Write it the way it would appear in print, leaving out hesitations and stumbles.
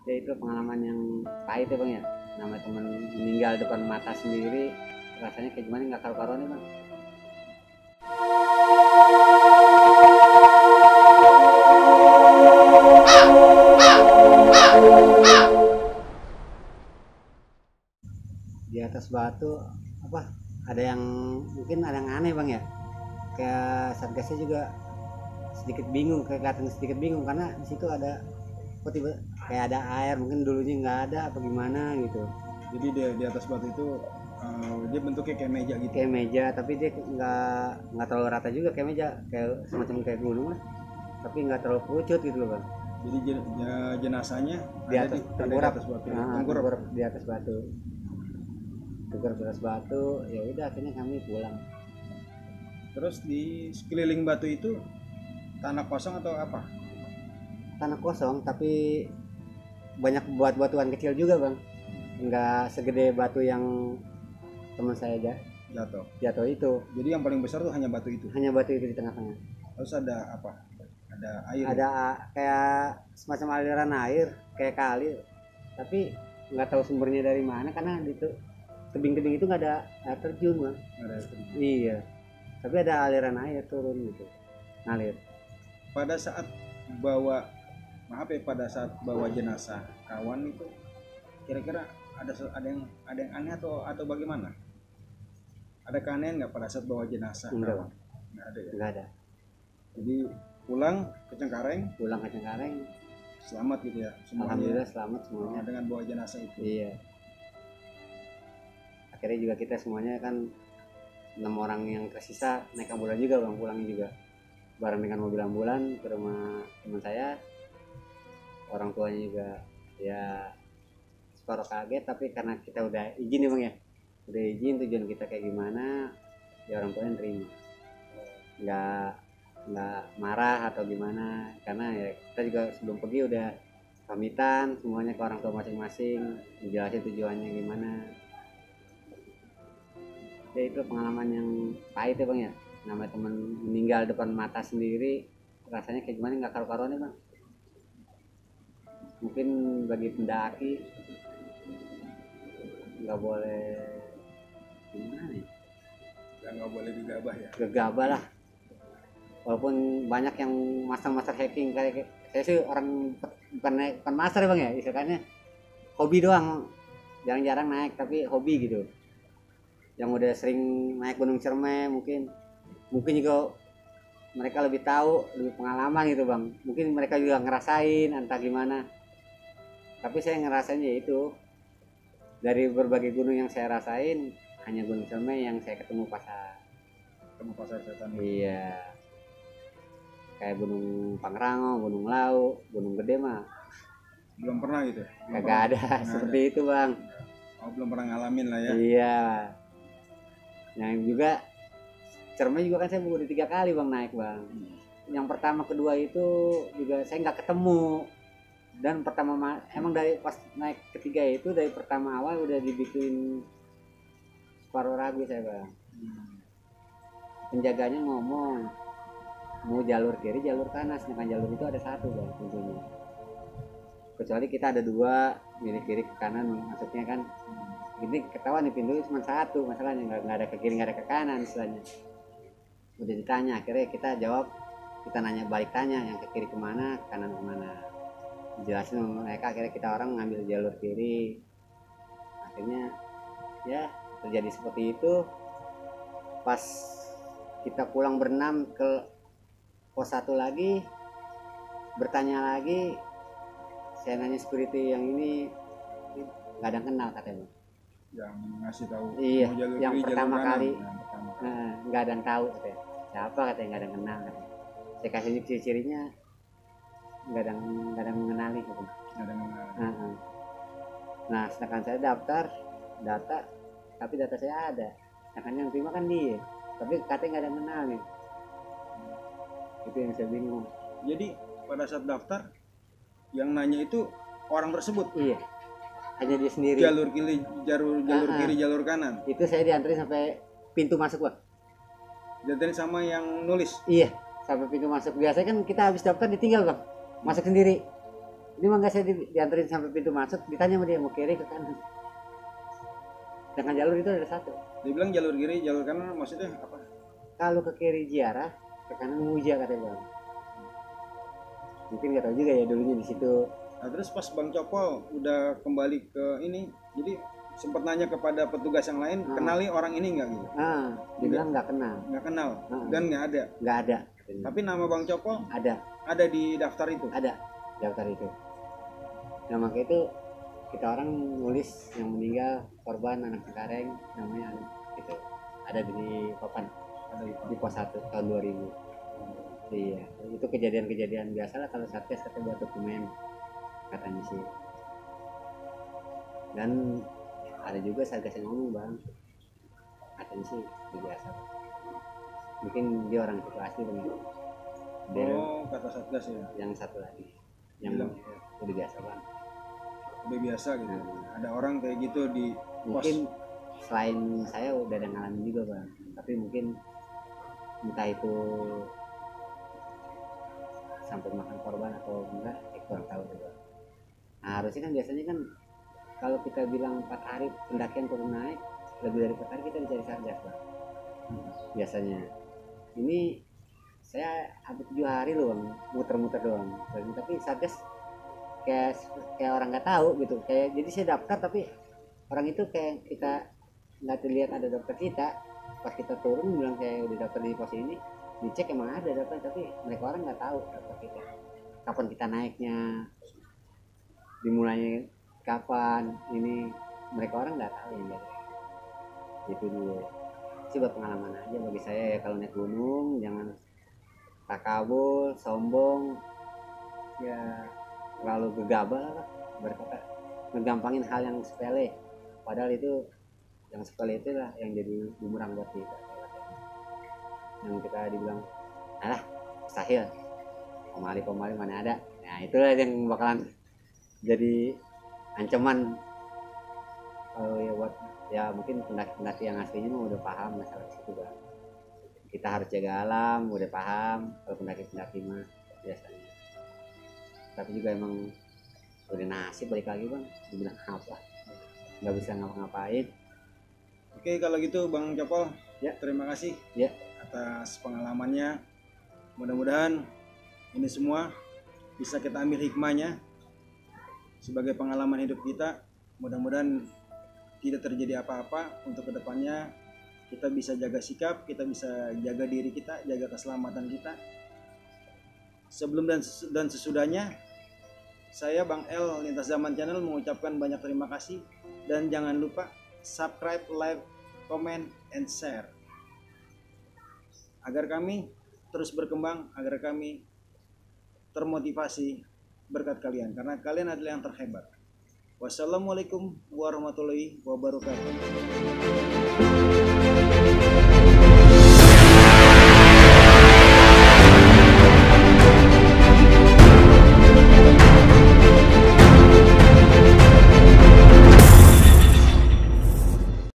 Ya itu pengalaman yang pahit ya bang ya, namanya teman meninggal depan mata sendiri, rasanya kayak gimana nggak karu-karuan nih bang. Di atas batu apa, ada yang mungkin ada yang aneh bang ya, kayak satgasnya juga sedikit bingung, kayak kelihatan sedikit bingung karena di situ ada kok tiba kayak ada air, mungkin dulunya nggak ada apa gimana gitu. Jadi di atas batu itu dia bentuknya kayak meja gitu. Kayak meja tapi dia nggak terlalu rata juga, kayak meja kayak semacam kayak gunung lah, tapi nggak terlalu kerucut gitu loh bang. Jadi jenazahnya Di atas ada di atas batu. tengkurap di atas batu, tengkurap di atas batu. Ya udah akhirnya kami pulang. Terus di sekeliling batu itu tanah kosong atau apa? Tanah kosong tapi banyak batuan kecil juga bang, nggak segede batu yang teman saya aja jatuh itu. Jadi yang paling besar tuh hanya batu itu. Hanya batu itu di tengah-tengah. Terus ada apa? Ada air. Ada kayak semacam aliran air kayak kali, tapi nggak tahu sumbernya dari mana karena di tebing-tebing itu nggak ada air terjun bang. Nggak ada air terjun. Iya, tapi ada aliran air turun gitu, ngalir. Pada saat pada saat bawa jenazah kawan itu kira-kira ada yang aneh atau bagaimana? Ada keanehan nggak pada saat bawa jenazah kawan? Nggak ada ya? Nggak ada. Jadi pulang ke Cengkareng selamat gitu ya semuanya. Alhamdulillah selamat semuanya dengan bawa jenazah itu. Iya, akhirnya juga kita semuanya kan 6 orang yang tersisa naik ambulan juga bang, pulangnya juga bareng dengan mobil ambulan ke rumah teman saya. Orang tuanya juga ya separuh kaget, tapi karena kita udah izin ya bang ya, udah izin tujuan kita kayak gimana, ya orang tuanya terima, nggak marah atau gimana, karena ya kita juga sebelum pergi udah pamitan semuanya ke orang tua masing-masing, dijelasin tujuannya gimana. Ya itu pengalaman yang pahit ya bang ya, namanya teman meninggal depan mata sendiri, rasanya kayak gimana nggak karu-karuan ya bang. Mungkin bagi pendaki nggak boleh gimana ya, nggak boleh gegabah ya. Gegabah lah, walaupun banyak yang master hiking. Kayak saya sih orang bukan master ya bang ya, istilahnya hobi doang, jarang-jarang naik tapi hobi gitu. Yang udah sering naik Gunung Ciremai mungkin juga mereka lebih tahu, lebih pengalaman gitu bang, mungkin mereka juga ngerasain entah gimana. Tapi saya ngerasain ya itu, dari berbagai gunung yang saya rasain hanya Gunung Ciremai yang saya ketemu pasar setan. Iya, kayak Gunung Pangrango, Gunung Lau, Gunung Gede mah belum pernah gitu. Kagak ada seperti itu bang. Belum pernah ngalamin lah ya. Iya, yang juga Ciremai juga kan saya udah 3 kali bang naik bang. Yang pertama kedua itu juga saya nggak ketemu, dan pertama emang dari pas naik ketiga itu dari pertama awal udah dibikin separuh ragu saya bang. Penjaganya ngomong mau jalur kiri jalur kanan, sedangkan jalur itu ada satu bang tentunya, kecuali kita ada 2 milik kiri ke kanan maksudnya kan. Ini ketahuan nih pintu cuma satu, masalahnya nggak ada ke kiri nggak ada ke kanan istilahnya. Udah ditanya, akhirnya kita jawab, kita nanya balik tanya yang ke kiri kemana, ke kanan kemana, dijelasin sama mereka. Akhirnya kita orang ngambil jalur kiri, akhirnya ya terjadi seperti itu. Pas kita pulang berenam ke pos 1 lagi, bertanya lagi, saya nanya security yang ini nggak ada yang kenal katanya, yang ngasih tahu. Iya, jalur yang kiri, pertama jalur kali kanan. nggak ada yang tahu katanya. Siapa katanya, nggak ada yang kenal katanya. Saya kasih ciri-cirinya, nggak ada yang mengenali katanya. Nggak ada yang kenal. Nah sedangkan saya data, tapi data saya ada, sedangkan yang terima kan dia, tapi katanya nggak ada yang kenal nih. Itu yang saya bingung. Jadi pada saat daftar yang nanya itu orang tersebut. Iya, hanya dia sendiri. Jalur kiri, kiri, jalur kanan. Itu saya diantarin sampai pintu masuk bang. Diantarin sama yang nulis. Iya, sampai pintu masuk. Biasanya kan kita habis daftar ditinggal bang, masuk sendiri. Ini mah nggak, saya dianterin sampai pintu masuk, ditanya sama dia mau kiri ke kanan. Dengan jalur itu ada satu. Dia bilang jalur kiri, jalur kanan maksudnya apa? Kalau ke kiri ziarah, ke kanan Muja katanya bang. Mungkin nggak tahu juga ya dulunya di situ. Nah, terus pas Bang Copol udah kembali ke ini, jadi sempat nanya kepada petugas yang lain, kenali orang ini nggak gitu? Dia bilang nggak kenal. Nggak kenal dan nggak ada. Nggak ada. Tapi nama Bang Copol ada di daftar itu. Ada daftar itu. Nah makanya itu kita orang nulis yang meninggal korban anak Cengkareng namanya gitu. Ada di papan, ada di pos 1 tahun 2000. Iya, itu kejadian-kejadian biasa lah kalau Satgas kata buat dokumen katanya sih. Dan ada juga Satgas yang ngomong bang, katanya sih biasa. Mungkin dia orang itu asli benar. Kata Satgas ya. Yang satu lagi, yang udah biasa bang. Udah biasa gitu. Ada orang kayak gitu di mungkin pos. Selain saya udah ada ngalamin juga bang, tapi mungkin entah itu sampai makan korban atau enggak, kurang tahu juga. Nah harusnya kan biasanya kan kalau kita bilang 4 hari pendakian turun naik, lebih dari 4 hari kita dicari Satgas bang. Biasanya ini saya hampir 7 hari loh bang, muter-muter doang. Tapi Satgas kayak orang nggak tahu gitu. Kayak jadi saya daftar tapi orang itu kayak kita nggak terlihat ada daftar kita. Pas kita turun bilang saya udah daftar di pos ini, dicek emang ada daftar tapi mereka orang nggak tahu daftar kita. Kapan kita naiknya, dimulainya kapan, ini mereka orang nggak tahu ya. Gitu dulu. Coba pengalaman aja bagi saya ya, kalau naik gunung jangan takabur, sombong, ya terlalu gegabah lah berkata, ngegampangin hal yang sepele, padahal itu yang sepele itu lah yang jadi bumerang buat kita. Yang kita dibilang alah mustahil, pemali mana ada, nah itulah yang bakalan jadi ancaman. Kalau ya buat ya mungkin pendaki yang aslinya mah udah paham masalah itu bang. Kita harus jaga alam, udah paham. Kalau pendaki mah biasanya. Tapi juga emang udah nasib balik lagi bang. Dibilang apa? Nggak bisa ngapa-ngapain. Oke kalau gitu Bang Copol, ya terima kasih ya atas pengalamannya. Mudah-mudahan ini semua bisa kita ambil hikmahnya sebagai pengalaman hidup kita. Mudah-mudahan tidak terjadi apa-apa untuk kedepannya. Kita bisa jaga sikap, kita bisa jaga diri kita, jaga keselamatan kita. Sebelum dan sesudahnya, saya Bang El Lintas Zaman Channel mengucapkan banyak terima kasih. Dan jangan lupa subscribe, like, comment, and share. Agar kami terus berkembang, agar kami termotivasi berkat kalian. Karena kalian adalah yang terhebat. Wassalamualaikum warahmatullahi wabarakatuh.